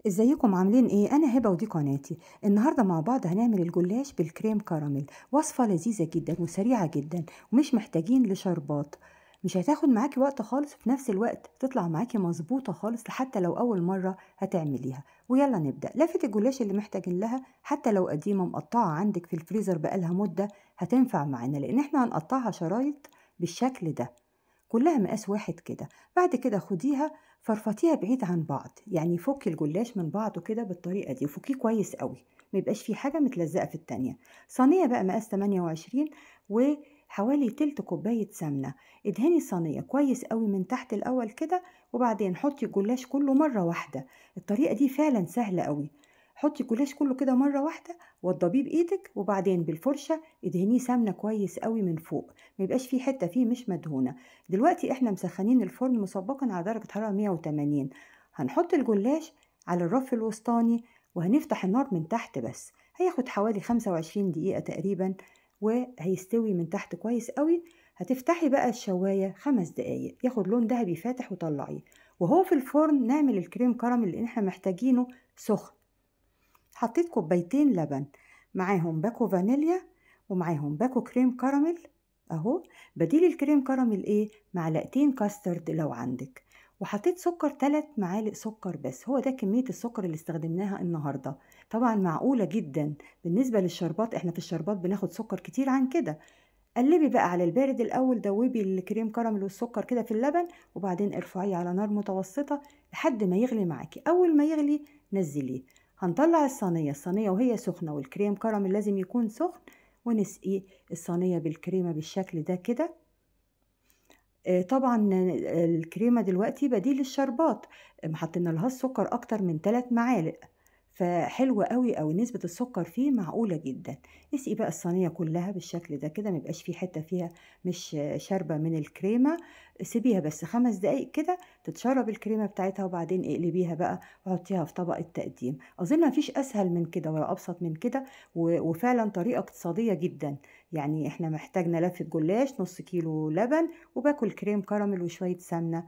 ازيكم عاملين ايه؟ انا هبه ودي قناتي. النهارده مع بعض هنعمل الجلاش بالكريم كراميل. وصفه لذيذه جدا وسريعه جدا ومش محتاجين لشربات. مش هتاخد معاكي وقت خالص، في نفس الوقت تطلع معاكي مظبوطه خالص حتى لو اول مره هتعمليها. ويلا نبدا. لفه الجلاش اللي محتاجين لها حتى لو قديمه مقطعه عندك في الفريزر بقالها مده هتنفع معانا، لان احنا هنقطعها شرايط بالشكل ده، كلها مقاس واحد كده. بعد كده خديها فرفطيها بعيد عن بعض، يعني فكي الجلاش من بعضه كده بالطريقة دي وفكيه كويس قوي، ما يبقاش فيه حاجة متلزقة في التانية. صينية بقى مقاس 28 وحوالي تلت كوباية سمنة. ادهني الصينية كويس قوي من تحت الأول كده، وبعدين حطي الجلاش كله مرة واحدة. الطريقة دي فعلا سهلة قوي. حطي الجلاش كله كده مرة واحدة، وضبيه بإيدك، وبعدين بالفرشة ادهنيه سمنة كويس قوي من فوق، ما يبقاش فيه حتة فيه مش مدهونة. دلوقتي احنا مسخنين الفرن مسبقا على درجة حرارة 180. هنحط الجلاش على الرف الوسطاني وهنفتح النار من تحت بس. هياخد حوالي 25 دقيقة تقريبا وهيستوي من تحت كويس قوي. هتفتحي بقى الشواية 5 دقايق ياخد لون ذهبي فاتح وطلعيه. وهو في الفرن نعمل الكريم كراميل اللي احنا محتاجينه سخن. حطيت كوبايتين لبن، معاهم باكو فانيليا ومعاهم باكو كريم كراميل اهو. بديل الكريم كراميل ايه؟ معلقتين كاسترد لو عندك. وحطيت سكر 3 معالق سكر بس، هو ده كمية السكر اللي استخدمناها النهاردة. طبعا معقولة جدا بالنسبة للشربات، احنا في الشربات بناخد سكر كتير عن كده. قلبي بقى على البارد الاول، دوبي الكريم كراميل والسكر كده في اللبن، وبعدين ارفعيه على نار متوسطة لحد ما يغلي معاكي. اول ما يغلي نزليه. هنطلع الصينية وهي سخنة، والكريم كراميل لازم يكون سخن، ونسقي الصينية بالكريمة بالشكل ده كده. طبعا الكريمة دلوقتي بديل الشربات، حطينا لها السكر اكتر من 3 معالق، فحلوة قوي قوي، نسبة السكر فيه معقولة جدا. اسقي بقى الصينية كلها بالشكل ده كده، ميبقاش فيه حتة فيها مش شاربة من الكريمة. سيبيها بس 5 دقايق كده تتشرب الكريمة بتاعتها، وبعدين اقلبيها بقى وحطيها في طبق التقديم. اظن مفيش اسهل من كده ولا ابسط من كده، وفعلا طريقة اقتصادية جدا. يعني احنا محتاجنا لفة جلاش، نص كيلو لبن، وباكل كريم كراميل وشوية سمنة.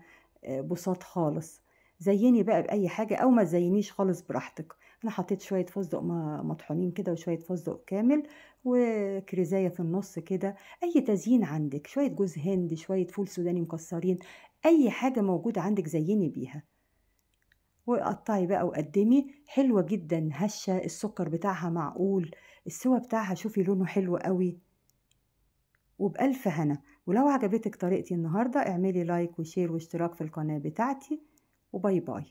بساط خالص. زيني بقى بأي حاجة أو ما تزينيش خالص براحتك. أنا حطيت شوية فستق مطحونين كده وشوية فستق كامل وكريزاية في النص كده. أي تزيين عندك، شوية جوز هند، شوية فول سوداني مكسرين، أي حاجة موجودة عندك زيني بيها. وقطعي بقى وقدمي. حلوة جدا، هشة، السكر بتاعها معقول، السوا بتاعها شوفي لونه حلو قوي، وبألف هنا. ولو عجبتك طريقتي النهاردة اعملي لايك وشير واشتراك في القناة بتاعتي، وباي باي.